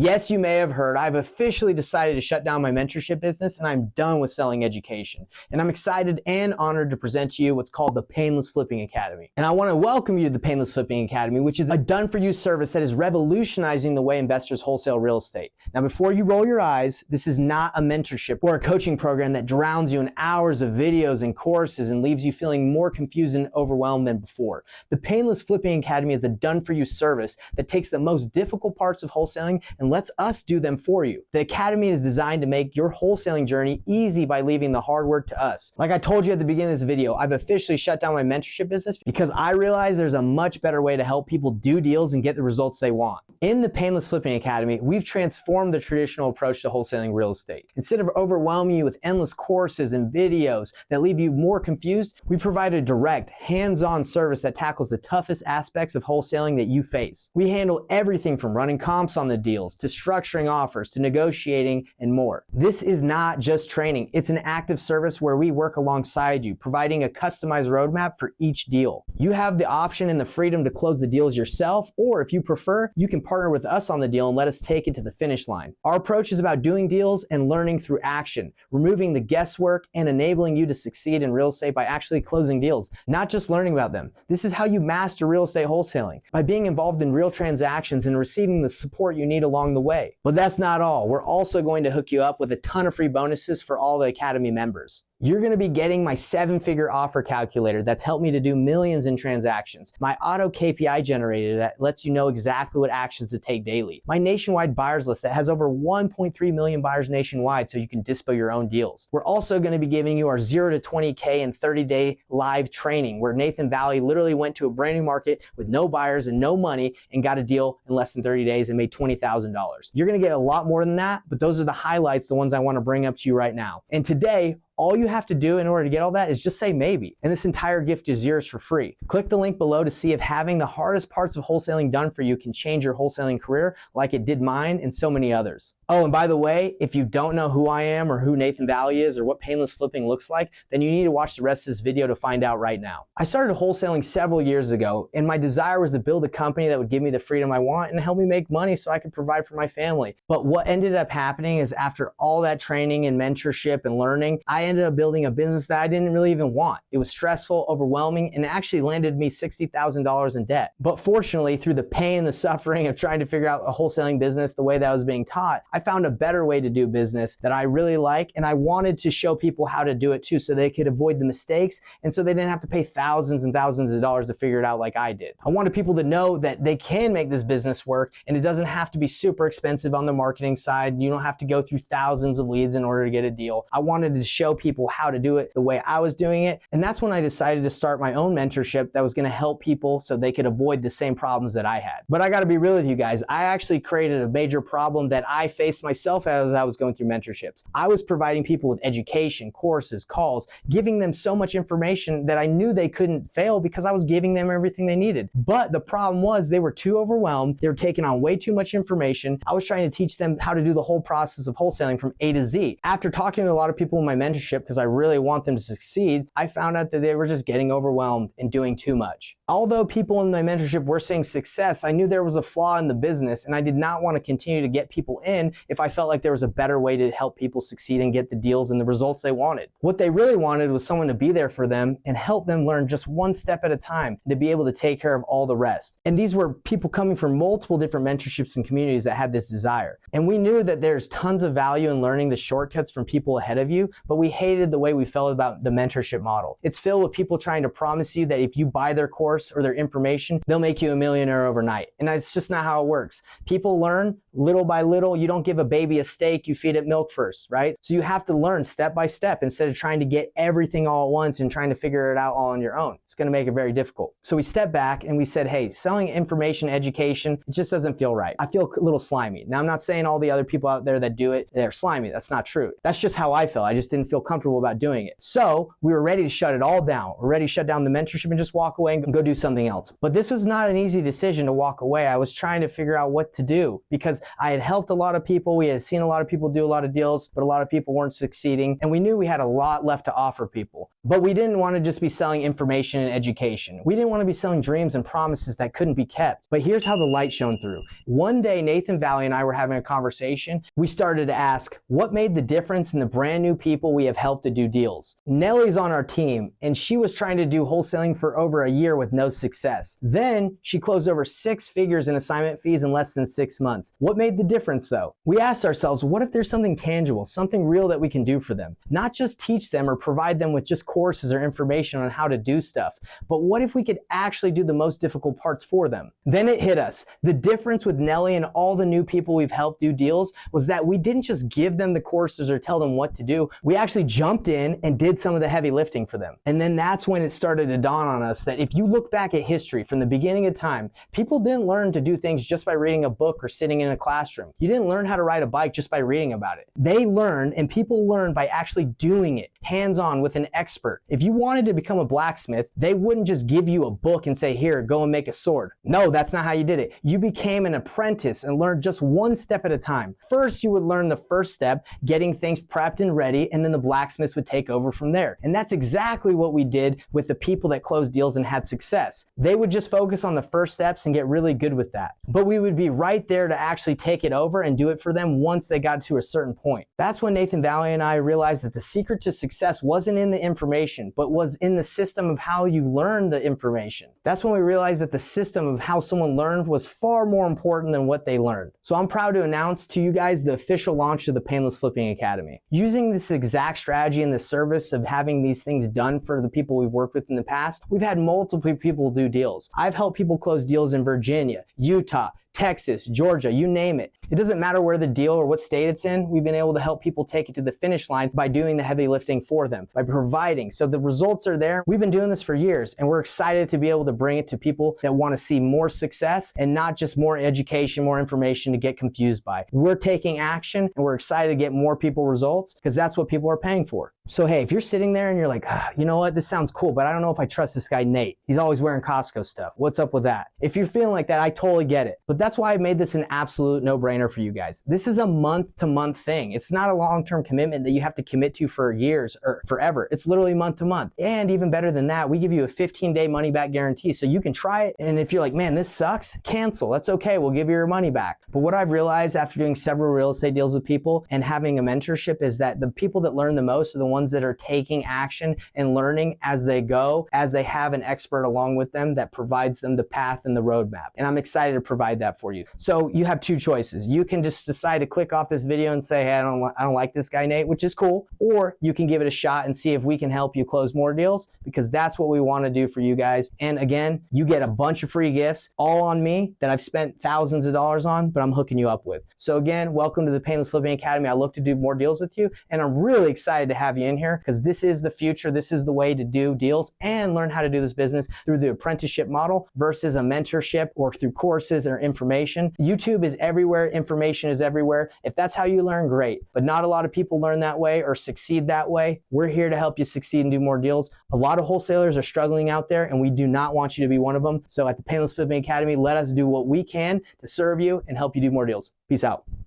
Yes, you may have heard, I've officially decided to shut down my mentorship business and I'm done with selling education. And I'm excited and honored to present to you what's called the Painless Flipping Academy. And I want to welcome you to the Painless Flipping Academy, which is a done-for-you service that is revolutionizing the way investors wholesale real estate. Now, before you roll your eyes, this is not a mentorship or a coaching program that drowns you in hours of videos and courses and leaves you feeling more confused and overwhelmed than before. The Painless Flipping Academy is a done-for-you service that takes the most difficult parts of wholesaling and lets us do them for you. The Academy is designed to make your wholesaling journey easy by leaving the hard work to us. Like I told you at the beginning of this video, I've officially shut down my mentorship business because I realize there's a much better way to help people do deals and get the results they want. In the Painless Flipping Academy, we've transformed the traditional approach to wholesaling real estate. Instead of overwhelming you with endless courses and videos that leave you more confused, we provide a direct, hands-on service that tackles the toughest aspects of wholesaling that you face. We handle everything from running comps on the deals, to structuring offers, to negotiating, and more. This is not just training. It's an active service where we work alongside you, providing a customized roadmap for each deal. You have the option and the freedom to close the deals yourself, or if you prefer, you can partner with us on the deal and let us take it to the finish line. Our approach is about doing deals and learning through action, removing the guesswork and enabling you to succeed in real estate by actually closing deals, not just learning about them. This is how you master real estate wholesaling, by being involved in real transactions and receiving the support you need along the way. But that's not all. We're also going to hook you up with a ton of free bonuses for all the Academy members. You're going to be getting my 7-figure offer calculator that's helped me to do millions in transactions, my auto KPI generator that lets you know exactly what actions to take daily, my nationwide buyers list that has over 1.3 million buyers nationwide so you can dispo your own deals. We're also going to be giving you our 0 to 20K and 30-day live training where Nathan Valley literally went to a brand new market with no buyers and no money and got a deal in less than 30 days and made $20,000. You're going to get a lot more than that, but those are the highlights, the ones I want to bring up to you right now. And today, all you have to do in order to get all that is just say maybe, and this entire gift is yours for free. Click the link below to see if having the hardest parts of wholesaling done for you can change your wholesaling career like it did mine and so many others. Oh, and by the way, if you don't know who I am or who Nathan Valley is or what painless flipping looks like, then you need to watch the rest of this video to find out right now. I started wholesaling several years ago, and my desire was to build a company that would give me the freedom I want and help me make money so I could provide for my family. But what ended up happening is after all that training and mentorship and learning, I ended up building a business that I didn't really even want. It was stressful, overwhelming, and actually landed me $60,000 in debt. But fortunately, through the pain and the suffering of trying to figure out a wholesaling business the way that I was being taught, I found a better way to do business that I really like, and I wanted to show people how to do it too so they could avoid the mistakes and so they didn't have to pay thousands and thousands of dollars to figure it out like I did. I wanted people to know that they can make this business work and it doesn't have to be super expensive on the marketing side. You don't have to go through thousands of leads in order to get a deal. I wanted to show people how to do it the way I was doing it, and that's when I decided to start my own mentorship that was going to help people so they could avoid the same problems that I had. But I got to be real with you guys, I actually created a major problem that I faced myself as I was going through mentorships. I was providing people with education, courses, calls, giving them so much information that I knew they couldn't fail because I was giving them everything they needed. But the problem was they were too overwhelmed. They were taking on way too much information. I was trying to teach them how to do the whole process of wholesaling from A to Z. After talking to a lot of people in my mentorship, because I really want them to succeed, I found out that they were just getting overwhelmed and doing too much. Although people in my mentorship were seeing success, I knew there was a flaw in the business, and I did not want to continue to get people in if I felt like there was a better way to help people succeed and get the deals and the results they wanted. What they really wanted was someone to be there for them and help them learn just one step at a time and to be able to take care of all the rest. And these were people coming from multiple different mentorships and communities that had this desire. And we knew that there's tons of value in learning the shortcuts from people ahead of you, but we hated the way we felt about the mentorship model. It's filled with people trying to promise you that if you buy their course or their information, they'll make you a millionaire overnight. And it's just not how it works. People learn little by little. You don't give a baby a steak, you feed it milk first, right? So you have to learn step by step instead of trying to get everything all at once and trying to figure it out all on your own. It's going to make it very difficult. So we stepped back and we said, hey, selling information, education, it just doesn't feel right. I feel a little slimy. Now, I'm not saying all the other people out there that do it, they're slimy. That's not true. That's just how I felt. I just didn't feel comfortable about doing it. So we were ready to shut it all down. We're ready to shut down the mentorship and just walk away and go do something else. But this was not an easy decision to walk away. I was trying to figure out what to do because I had helped a lot of people people. We had seen a lot of people do a lot of deals, but a lot of people weren't succeeding. And we knew we had a lot left to offer people. But we didn't want to just be selling information and education. We didn't want to be selling dreams and promises that couldn't be kept. But here's how the light shone through. One day, Nathan Valley and I were having a conversation. We started to ask, what made the difference in the brand new people we have helped to do deals? Nellie's on our team, and she was trying to do wholesaling for over a year with no success. Then she closed over 6 figures in assignment fees in less than 6 months. What made the difference though? We asked ourselves, what if there's something tangible, something real that we can do for them? Not just teach them or provide them with just courses or information on how to do stuff, but what if we could actually do the most difficult parts for them? Then it hit us. The difference with Nellie and all the new people we've helped do deals was that we didn't just give them the courses or tell them what to do. We actually jumped in and did some of the heavy lifting for them. And then that's when it started to dawn on us that if you look back at history from the beginning of time, people didn't learn to do things just by reading a book or sitting in a classroom. You didn't learn how to ride a bike just by reading about it. They learned, and people learn by actually doing it, hands-on with an expert. If you wanted to become a blacksmith, they wouldn't just give you a book and say, here, go and make a sword. No, that's not how you did it. You became an apprentice and learned just one step at a time. First, you would learn the first step, getting things prepped and ready, and then the blacksmith would take over from there. And that's exactly what we did with the people that closed deals and had success. They would just focus on the first steps and get really good with that. But we would be right there to actually take it over and do it for them once they got to a certain point. That's when Nathan Valley and I realized that the secret to success wasn't in the information, but was in the system of how you learn the information. That's when we realized that the system of how someone learned was far more important than what they learned. So I'm proud to announce to you guys the official launch of the Painless Flipping Academy. Using this exact strategy and the service of having these things done for the people we've worked with in the past, we've had multiple people do deals. I've helped people close deals in Virginia, Utah, Texas, Georgia, you name it. It doesn't matter where the deal or what state it's in, we've been able to help people take it to the finish line by doing the heavy lifting for them, by providing. So the results are there. We've been doing this for years, and we're excited to be able to bring it to people that want to see more success and not just more education, more information to get confused by. We're taking action, and we're excited to get more people results because that's what people are paying for. So hey, if you're sitting there and you're like, you know what, this sounds cool, but I don't know if I trust this guy Nate. He's always wearing Costco stuff. What's up with that? If you're feeling like that, I totally get it. But that's why I made this an absolute no-brainer for you guys. This is a month-to-month thing. It's not a long-term commitment that you have to commit to for years or forever. It's literally month-to-month. And even better than that, we give you a 15-day money-back guarantee. So you can try it, and if you're like, man, this sucks, cancel. That's okay. We'll give you your money back. But what I've realized after doing several real estate deals with people and having a mentorship is that the people that learn the most are the ones that are taking action and learning as they go, as they have an expert along with them that provides them the path and the roadmap. And I'm excited to provide that for you. So you have 2 choices. You can just decide to click off this video and say, hey, I don't like this guy Nate, which is cool. Or you can give it a shot and see if we can help you close more deals, because that's what we want to do for you guys. And again, you get a bunch of free gifts all on me that I've spent thousands of dollars on, but I'm hooking you up with. So again, welcome to the Painless Flipping Academy. I look to do more deals with you, and I'm really excited to have you in here because this is the future. This is the way to do deals and learn how to do this business through the apprenticeship model versus a mentorship or through courses or information. YouTube is everywhere. Information is everywhere. If that's how you learn, great. But not a lot of people learn that way or succeed that way. We're here to help you succeed and do more deals. A lot of wholesalers are struggling out there, and we do not want you to be one of them. So at the Painless Flipping Academy, let us do what we can to serve you and help you do more deals. Peace out.